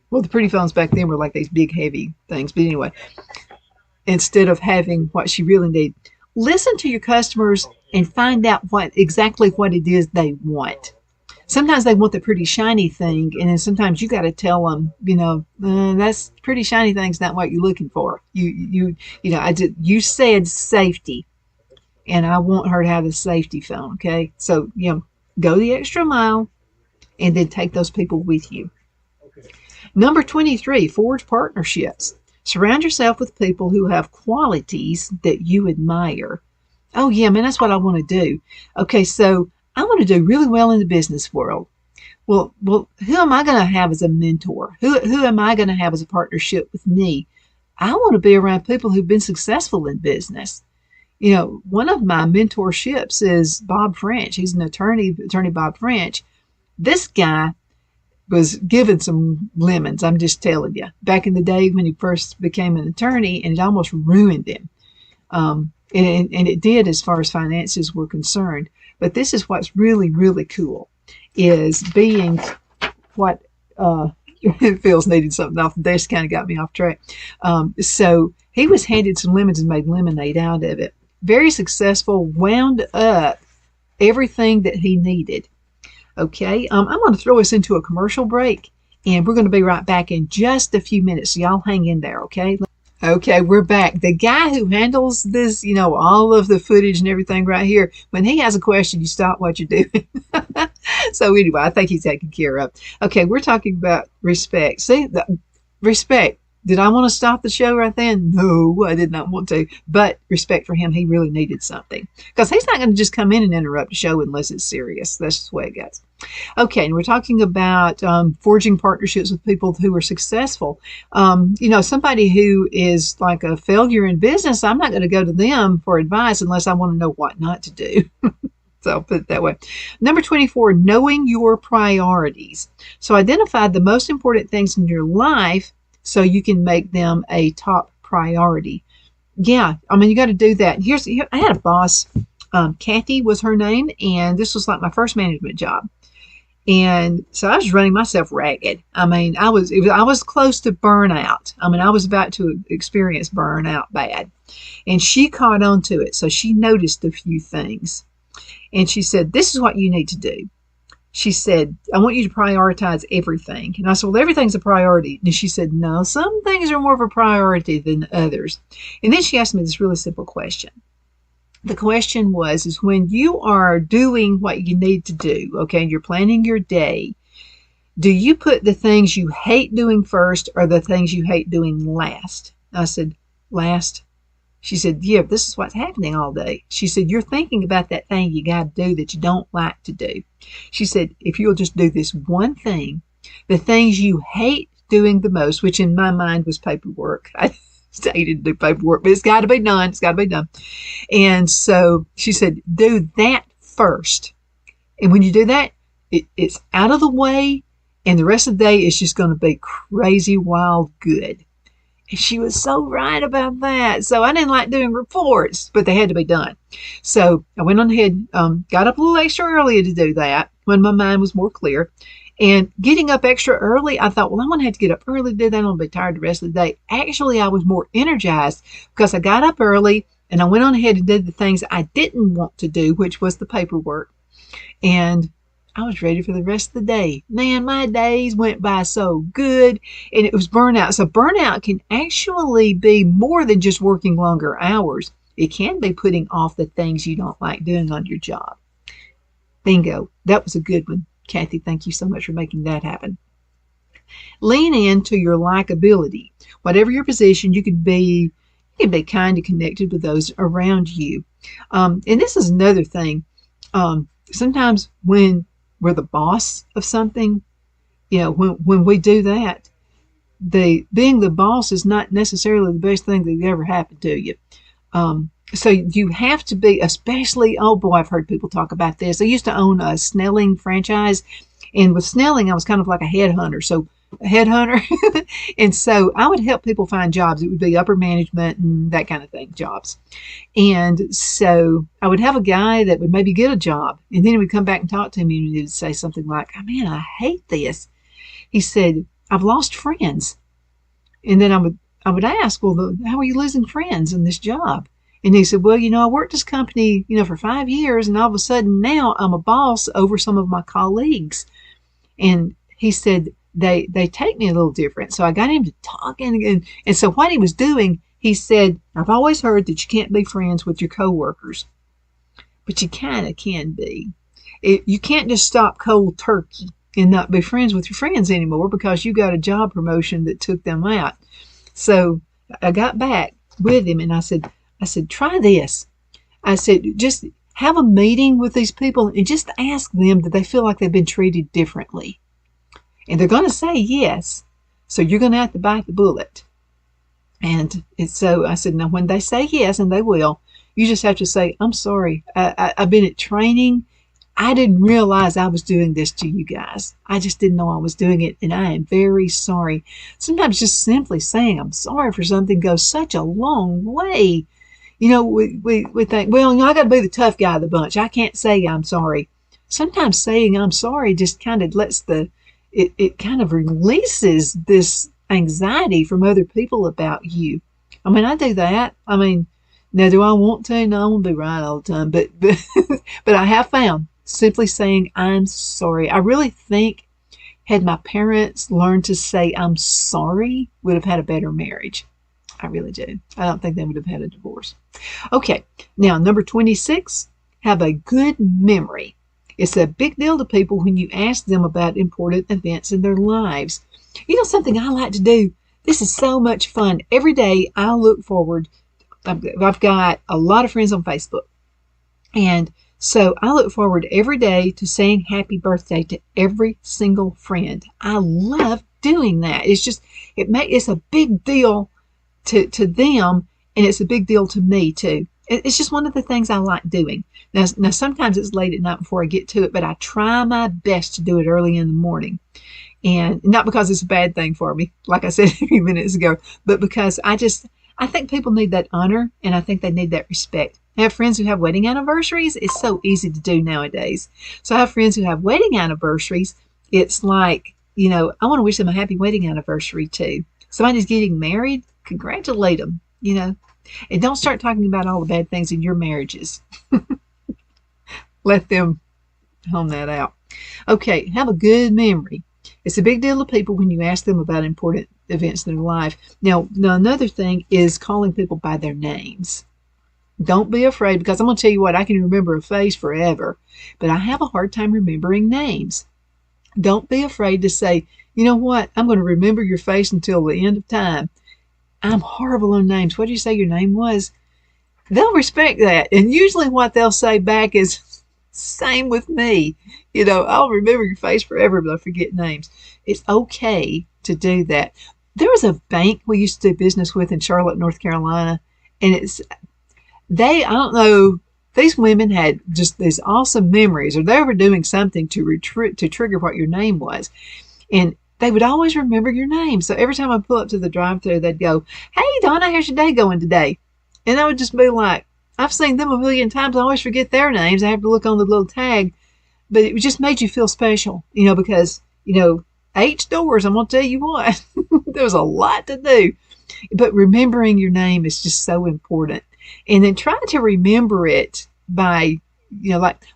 Well, the pretty phones back then were like these big, heavy things. But anyway, instead of having what she really needed. Listen to your customers and find out exactly what it is they want. Sometimes they want the pretty shiny thing, and then sometimes you got to tell them, that's pretty shiny thing's not what you're looking for. You said safety, and I want her to have a safety phone. Okay, so go the extra mile, and then take those people with you. Okay. Number 23, forge partnerships. Surround yourself with people who have qualities that you admire. Oh yeah, man, that's what I want to do. Okay, so I want to do really well in the business world. Well, who am I going to have as a mentor? Who am I going to have as a partnership with me? I want to be around people who've been successful in business. One of my mentorships is Bob French. He's an attorney Bob French. This guy was given some lemons, I'm just telling you. Back in the day when he first became an attorney, and it almost ruined him. And it did as far as finances were concerned. But this is what's really, really cool, is being what Phil's needed something off the desk, kind of got me off track. So he was handed some lemons and made lemonade out of it. Very successful, wound up everything that he needed. Okay, I'm going to throw us into a commercial break, and we're going to be right back in just a few minutes. So y'all hang in there, okay? Okay, we're back. The guy who handles this, all of the footage and everything right here, when he has a question, you stop what you're doing. So anyway, I think he's taken care of. Okay, we're talking about respect. See, respect. Did I want to stop the show right then? No, I did not want to. But respect for him, he really needed something. Because he's not going to just come in and interrupt the show unless it's serious. That's just the way it goes. Okay, and we're talking about forging partnerships with people who are successful. Somebody who is like a failure in business, I'm not going to go to them for advice unless I want to know what not to do. So I'll put it that way. Number 24, knowing your priorities. So identify the most important things in your life so you can make them a top priority. Yeah, you got to do that. I had a boss, Kathy was her name, and this was like my first management job. And so I was running myself ragged. I was close to burnout. I was about to experience burnout bad. And she caught on to it. So she noticed a few things. And she said, this is what you need to do. she said, I want you to prioritize everything. And I said, well, everything's a priority. And she said, no, some things are more of a priority than others. And then she asked me this really simple question. The question was, is when you are doing what you need to do, okay, and you're planning your day, do you put the things you hate doing first or the things you hate doing last? I said, last. She said, yeah, this is what's happening all day. She said, you're thinking about that thing you got to do that you don't like to do. She said, if you'll just do this one thing, the things you hate doing the most, which in my mind was paperwork. I hated to do paperwork, but it's got to be done. It's got to be done. And so she said, do that first. And when you do that, it's out of the way, and the rest of the day is just going to be crazy, wild good. And she was so right about that. So I didn't like doing reports, but they had to be done. So I went on ahead, got up a little extra early to do that when my mind was more clear. And getting up extra early, I thought, well, I'm going to have to get up early to do that. I'm going to be tired the rest of the day. Actually, I was more energized because I got up early and I went on ahead and did the things I didn't want to do, which was the paperwork. And I was ready for the rest of the day. Man, my days went by so good, and it was burnout. So burnout can actually be more than just working longer hours. It can be putting off the things you don't like doing on your job. Bingo. That was a good one. Kathy, thank you so much for making that happen. Lean into your likability. Whatever your position, you can be kind of connected with those around you. And this is another thing. Sometimes when we're the boss of something, when we do that, being the boss is not necessarily the best thing that ever happened to you. So you have to be, especially, oh boy, I've heard people talk about this. I used to own a Snelling franchise, and with Snelling, I was kind of like a headhunter. And so I would help people find jobs. It would be upper management and that kind of thing, jobs. And so I would have a guy that would maybe get a job, and then he would come back and talk to me, and he would say something like, oh, man, I hate this. He said, I've lost friends. And then I would ask, well, how are you losing friends in this job? And he said, well, I worked this company, for 5 years, and all of a sudden now I'm a boss over some of my colleagues. And he said, they take me a little different. So I got him to talk. And so what he was doing, he said, I've always heard that you can't be friends with your coworkers, but you kind of can be. You can't just stop cold turkey and not be friends with your friends anymore because you got a job promotion that took them out. So I got back with him and I said, try this. I said, just have a meeting with these people and just ask them, do they feel like they've been treated differently? And they're going to say yes. So you're going to have to bite the bullet. And so I said, now when they say yes, and they will, you just have to say, I'm sorry. I've been at training. I didn't realize I was doing this to you guys. I just didn't know I was doing it. And I am very sorry. Sometimes just simply saying I'm sorry for something goes such a long way. We think, well, I got to be the tough guy of the bunch. I can't say I'm sorry. Sometimes saying I'm sorry just kind of lets it kind of releases this anxiety from other people about you. I mean, I do that. I mean, now do I want to? No, I won't be right all the time. But but I have found simply saying I'm sorry. I really think had my parents learned to say I'm sorry, would have had a better marriage. I really do. I don't think they would have had a divorce. Okay, now number 26, have a good memory. It's a big deal to people when you ask them about important events in their lives. Something I like to do, this is so much fun. Every day I look forward, I've got a lot of friends on Facebook. And so I look forward every day to saying happy birthday to every single friend. I love doing that. It's a big deal to them, and it's a big deal to me too. It's just one of the things I like doing. Now sometimes it's late at night before I get to it, but I try my best to do it early in the morning. And not because it's a bad thing for me, like I said a few minutes ago, but because I think people need that honor, and I think they need that respect. I have friends who have wedding anniversaries. It's so easy to do nowadays. So I have friends who have wedding anniversaries. It's like, I want to wish them a happy wedding anniversary too. Somebody's getting married, congratulate them, And don't start talking about all the bad things in your marriages. Let them hone that out. Okay, have a good memory. It's a big deal to people when you ask them about important events in their life. Now another thing is calling people by their names. Don't be afraid, because I'm going to tell you what, I can remember a face forever, but I have a hard time remembering names. Don't be afraid to say, you know what, I'm going to remember your face until the end of time. I'm horrible on names. What did you say your name was? They'll respect that. And usually what they'll say back is, same with me. I'll remember your face forever, but I forget names. It's okay to do that. There was a bank we used to do business with in Charlotte, North Carolina, and I don't know, these women had just these awesome memories, or they were doing something to trigger what your name was. And they would always remember your name. So every time I pull up to the drive-thru, they'd go, "Hey, Donna, how's your day going today?" And I would just be like, I've seen them a million times. I always forget their names. I have to look on the little tag. But it just made you feel special, because, 8 stores, I'm going to tell you what, there was a lot to do. But remembering your name is just so important. And then try to remember it by,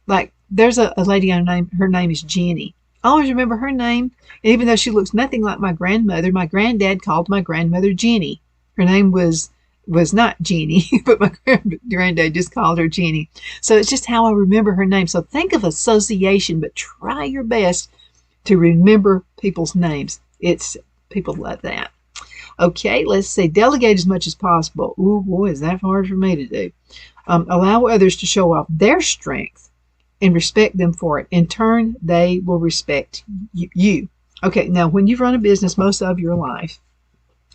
like there's a lady I know, her name is Jenny. I always remember her name. And even though she looks nothing like my grandmother, my granddad called my grandmother Jenny. Her name was not Jeannie, but my granddad just called her Jenny. So it's just how I remember her name. So think of association, but try your best to remember people's names. People love that. Okay, let's see. Delegate as much as possible. Ooh, boy, is that hard for me to do. Allow others to show off their strength and respect them for it. In turn, they will respect you. Okay, now when you've run a business most of your life,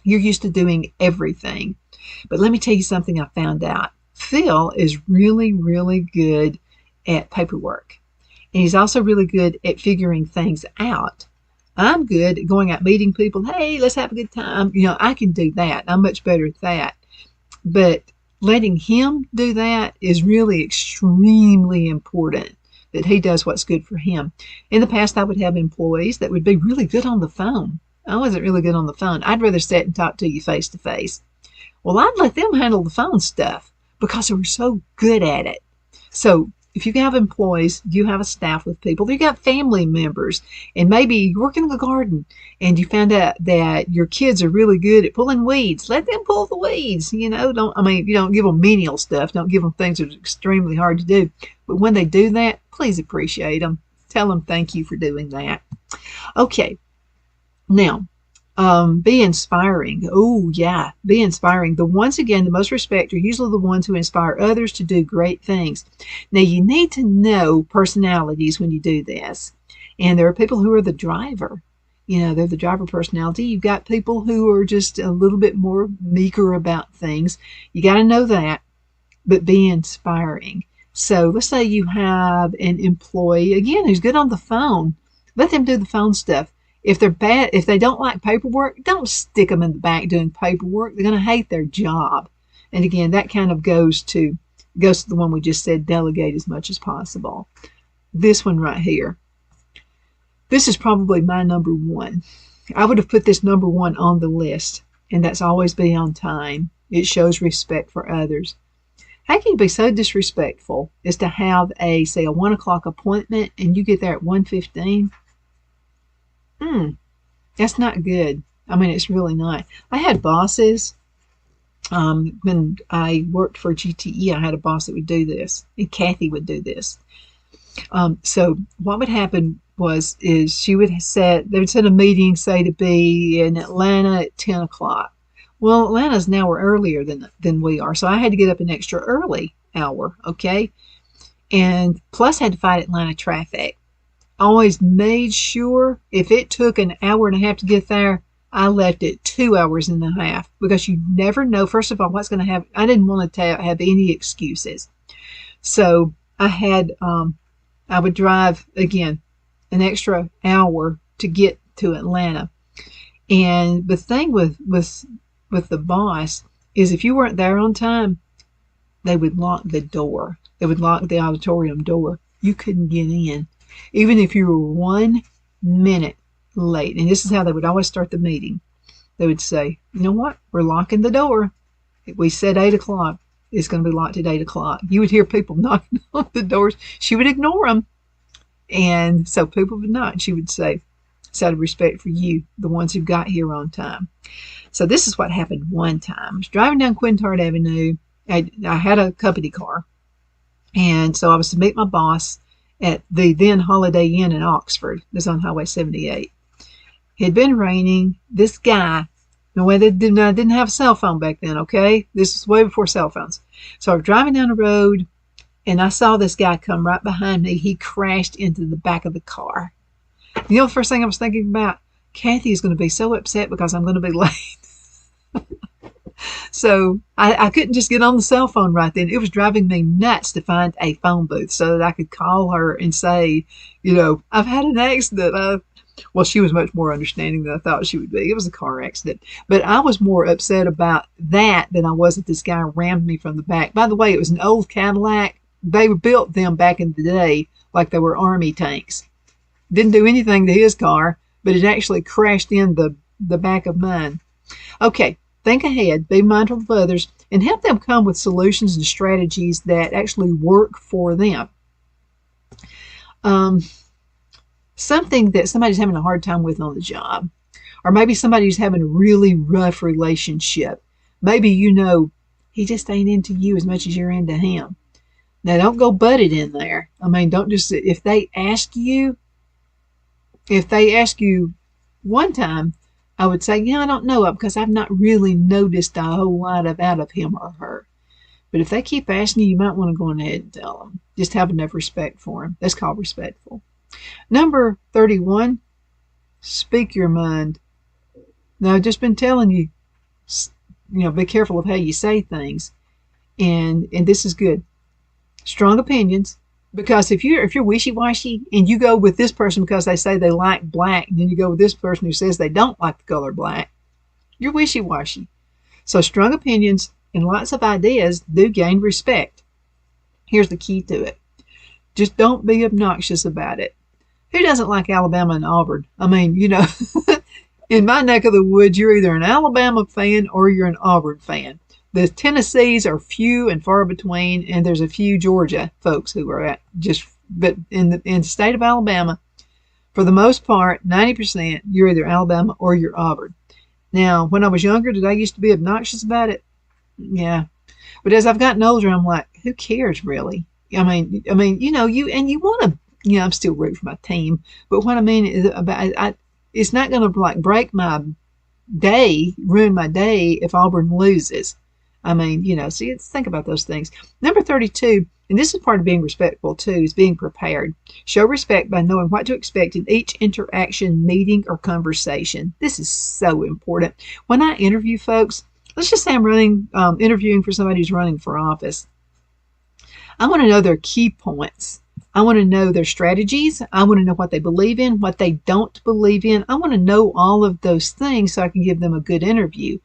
you're used to doing everything. But let me tell you something I found out. Phil is really, really good at paperwork. And he's also really good at figuring things out. I'm good at going out meeting people. Hey, let's have a good time. I can do that. I'm much better at that. But letting him do that is really extremely important, that he does what's good for him. In the past, I would have employees that would be really good on the phone. I wasn't really good on the phone. I'd rather sit and talk to you face to face. Well, I'd let them handle the phone stuff because they were so good at it. So if you have employees, you have a staff with people, you got family members, and maybe you work in the garden and you found out that your kids are really good at pulling weeds. Let them pull the weeds. You don't give them menial stuff. Don't give them things that are extremely hard to do. But when they do that, please appreciate them. Tell them thank you for doing that. Okay. Now, be inspiring. Oh, yeah, be inspiring. Once again, the most respect are usually the ones who inspire others to do great things. Now, you need to know personalities when you do this. And there are people who are the driver. They're the driver personality. You've got people who are just a little bit more meeker about things. You got to know that, but be inspiring. So let's say you have an employee, again, who's good on the phone. Let them do the phone stuff. If they're bad, if they don't like paperwork, don't stick them in the back doing paperwork. They're going to hate their job. And again, that kind of goes to the one we just said, delegate as much as possible. This one right here. This is probably my number one. I would have put this number one on the list, and that's always be on time. It shows respect for others. How can you be so disrespectful as to have say a 1 o'clock appointment and you get there at 1:15? That's not good. It's really not. I had bosses. When I worked for GTE, I had a boss that would do this, and Kathy would do this. So what would happen is she would they would set a meeting, say, to be in Atlanta at 10 o'clock. Well, Atlanta's an hour earlier than we are, so I had to get up an extra early hour, okay? And plus had to fight Atlanta traffic. Always made sure if it took an hour and a half to get there, I left it 2 hours and a half, because you never know, first of all, what's going to happen. I didn't want to have any excuses. So I would drive, again, an extra hour to get to Atlanta. And the thing with the boss is if you weren't there on time, they would lock the door. They would lock the auditorium door. You couldn't get in. Even if you were 1 minute late. And this is how they would always start the meeting. They would say, you know what? We're locking the door. We said 8 o'clock. It's going to be locked at 8 o'clock. You would hear people knocking on the doors. She would ignore them. And so people would not, she would say, it's out of respect for you, the ones who got here on time. So this is what happened one time. I was driving down Quintard Avenue. I had a company car. And so I was to meet my boss at the then Holiday Inn in Oxford. It was on Highway 78. It had been raining. This guy, no way, I didn't have a cell phone back then, okay? This was way before cell phones. So I was driving down the road, and I saw this guy come right behind me. He crashed into the back of the car. You know, the first thing I was thinking about, Kathy is going to be so upset because I'm going to be late. So I couldn't just get on the cell phone right then. It was driving me nuts to find a phone booth so that I could call her and say, you know, I've had an accident. Well, she was much more understanding than I thought she would be. It was a car accident. But I was more upset about that than I was that this guy rammed me from the back. By the way, it was an old Cadillac. They built them back in the day like they were army tanks. Didn't do anything to his car, but it actually crashed in the back of mine. Okay, think ahead, be mindful of others, and help them come with solutions and strategies that actually work for them. Something that somebody's having a hard time with on the job, or maybe somebody who's having a really rough relationship. Maybe you know he just ain't into you as much as you're into him. Now, don't go butt it in there. I mean, don't just, if they ask you one time, I would say, yeah, I don't know, because I've not really noticed a whole lot out of him or her. But if they keep asking you, you might want to go ahead and tell them. Just have enough respect for them. That's called respectful. Number 31, speak your mind. Now, I've just been telling you, be careful of how you say things. And this is good. Strong opinions. Because if you're wishy-washy and you go with this person because they say they like black, and then you go with this person who says they don't like the color black, you're wishy-washy. So strong opinions and lots of ideas do gain respect. Here's the key to it. Just don't be obnoxious about it. Who doesn't like Alabama and Auburn? I mean, in my neck of the woods, you're either an Alabama fan or you're an Auburn fan. The Tennessees are few and far between, and there's a few Georgia folks who are but in the state of Alabama, for the most part, 90%, you're either Alabama or you're Auburn. Now, when I was younger, did I used to be obnoxious about it? Yeah. But as I've gotten older, I'm like, who cares really? I mean, you want to, I'm still rooting for my team, but what I mean is it's not going to like break my day, ruin my day if Auburn loses. I mean, so think about those things. Number 32, and this is part of being respectful too, is being prepared. Show respect by knowing what to expect in each interaction, meeting, or conversation. This is so important. When I interview folks, let's just say I'm interviewing for somebody who's running for office. I want to know their key points. I want to know their strategies. I want to know what they believe in, what they don't believe in. I want to know all of those things so I can give them a good interview.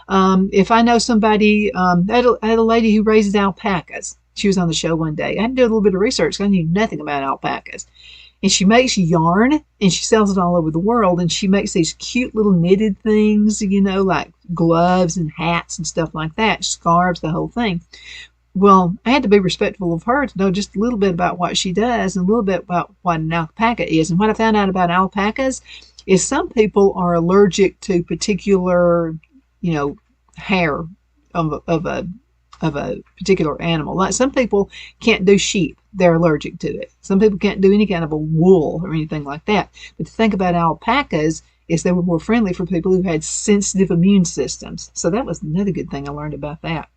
If I know somebody, I had a lady who raises alpacas. She was on the show one day. I had to do a little bit of research. I knew nothing about alpacas. And she makes yarn, and she sells it all over the world. And she makes these cute little knitted things, like gloves and hats and stuff like that, scarves, the whole thing. Well, I had to be respectful of her to know just a little bit about what she does and a little bit about what an alpaca is. And what I found out about alpacas is some people are allergic to particular hair of a particular animal. Like some people can't do sheep. They're allergic to it. Some people can't do any kind of a wool or anything like that. But to think about alpacas is they were more friendly for people who had sensitive immune systems. So that was another good thing I learned about that.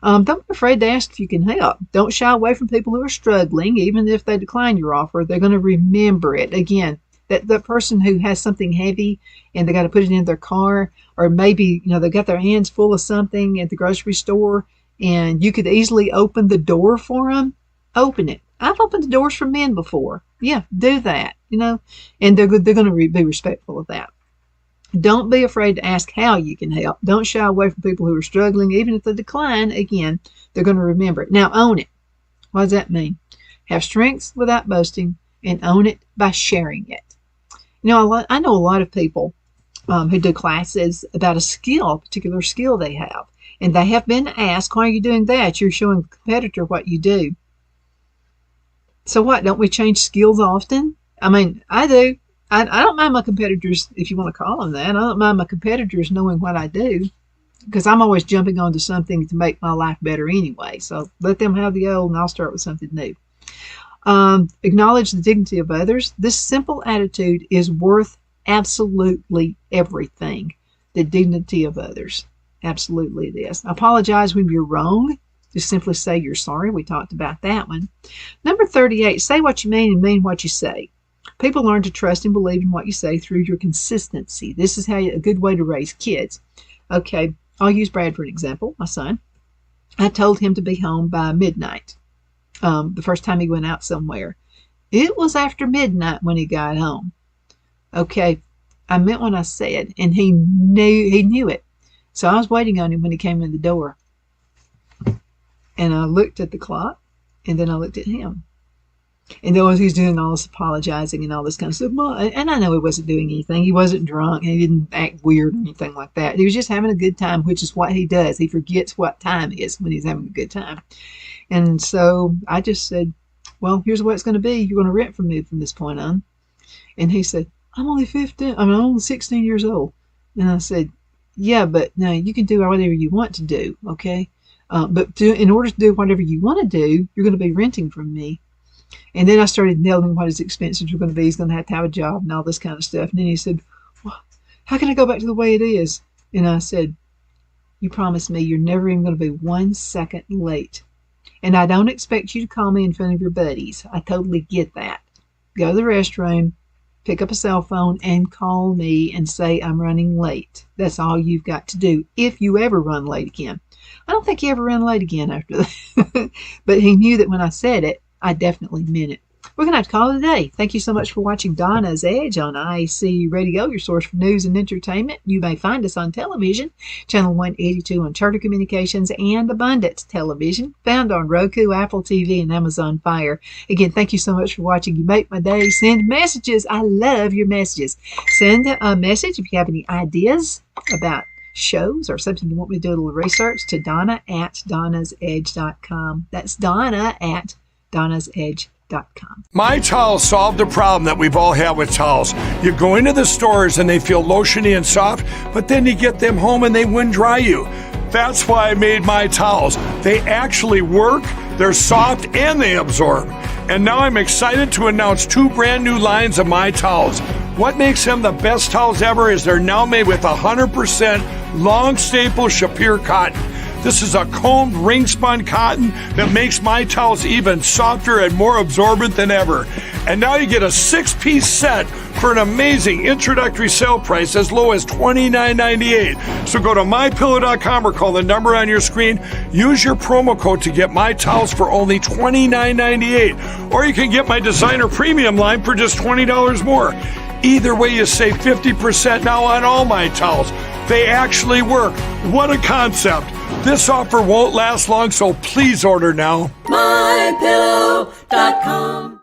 Don't be afraid to ask if you can help. Don't shy away from people who are struggling. Even if they decline your offer, they're going to remember it. Again, that person who has something heavy and they got to put it in their car, or maybe, they got their hands full of something at the grocery store and you could easily open the door for them, open it. I've opened the doors for men before. Yeah, do that, and they're going to be respectful of that. Don't be afraid to ask how you can help. Don't shy away from people who are struggling. Even if they decline, again, they're going to remember it. Now, own it. What does that mean? Have strengths without boasting, and own it by sharing it. I know a lot of people who do classes about a particular skill they have. And they have been asked, why are you doing that? You're showing the competitor what you do. So what? Don't we change skills often? I mean, I do. I don't mind my competitors, if you want to call them that. I don't mind my competitors knowing what I do, because I'm always jumping onto something to make my life better anyway. So let them have the old, and I'll start with something new. Acknowledge the dignity of others. This simple attitude is worth absolutely everything. The dignity of others. Absolutely it is. Apologize when you're wrong. Just simply say you're sorry. We talked about that one. Number 38, say what you mean and mean what you say. People learn to trust and believe in what you say through your consistency. This is a good way to raise kids. Okay, I'll use Brad for an example, my son. I told him to be home by midnight the first time he went out somewhere. It was after midnight when he got home. Okay, I meant what I said, and he knew it. So I was waiting on him when he came in the door. And I looked at the clock, and then I looked at him. And then he was doing all this apologizing and all this kind of stuff. And I know he wasn't doing anything. He wasn't drunk. And he didn't act weird or anything like that. He was just having a good time, which is what he does. He forgets what time is when he's having a good time. And so I just said, well, here's what it's going to be. You're going to rent from me from this point on. And he said, I'm only 16 years old. And I said, yeah, but no, you can do whatever you want to do, okay? But in order to do whatever you want to do, you're going to be renting from me. And then I started telling him what his expenses were going to be. He's going to have a job and all this kind of stuff. And then he said, well, how can I go back to the way it is? And I said, you promise me you're never even going to be 1 second late. And I don't expect you to call me in front of your buddies. I totally get that. Go to the restroom, pick up a cell phone, and call me and say I'm running late. That's all you've got to do if you ever run late again. I don't think he ever ran late again after that. But he knew that when I said it, I definitely meant it. We're going to have to call it a day. Thank you so much for watching Donna's Edge on IAC Radio, your source for news and entertainment. You may find us on television, Channel 182 on Charter Communications and Abundance Television, found on Roku, Apple TV, and Amazon Fire. Again, thank you so much for watching. You make my day. Send messages. I love your messages. Send a message if you have any ideas about shows or something you want me to do a little research to Donna@donnasedge.com. That's Donna@donnasedge.com. My Towels solved the problem that we've all had with towels. You go into the stores and they feel lotiony and soft, but then you get them home and they wind dry you. That's why I made My Towels. They actually work, they're soft, and they absorb. And now I'm excited to announce 2 brand new lines of My Towels. What makes them the best towels ever is they're now made with 100% long staple Shapir cotton. This is a combed ring spun cotton that makes My Towels even softer and more absorbent than ever. And now you get a 6-piece set for an amazing introductory sale price as low as $29.98. So go to MyPillow.com or call the number on your screen. Use your promo code to get My Towels for only $29.98. Or you can get my designer premium line for just $20 more. Either way, you save 50% now on all My Towels. They actually work. What a concept. This offer won't last long, so please order now. MyPillow.com.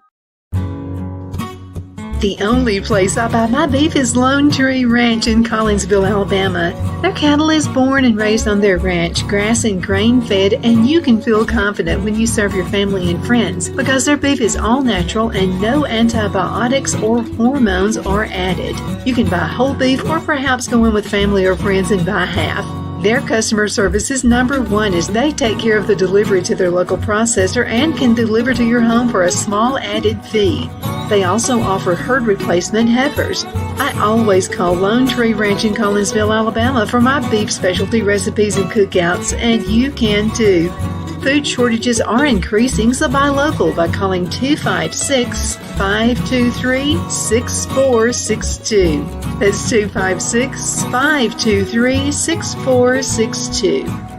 The only place I buy my beef is Lone Tree Ranch in Collinsville, Alabama. Their cattle is born and raised on their ranch, grass and grain fed, and you can feel confident when you serve your family and friends because their beef is all natural and no antibiotics or hormones are added. You can buy whole beef or perhaps go in with family or friends and buy half. Their customer service is number one as they take care of the delivery to their local processor and can deliver to your home for a small added fee. They also offer herd replacement heifers. I always call Lone Tree Ranch in Collinsville, Alabama for my beef specialty recipes and cookouts, and you can too. Food shortages are increasing, so buy local by calling 256-523-6462. That's 256-523-6462.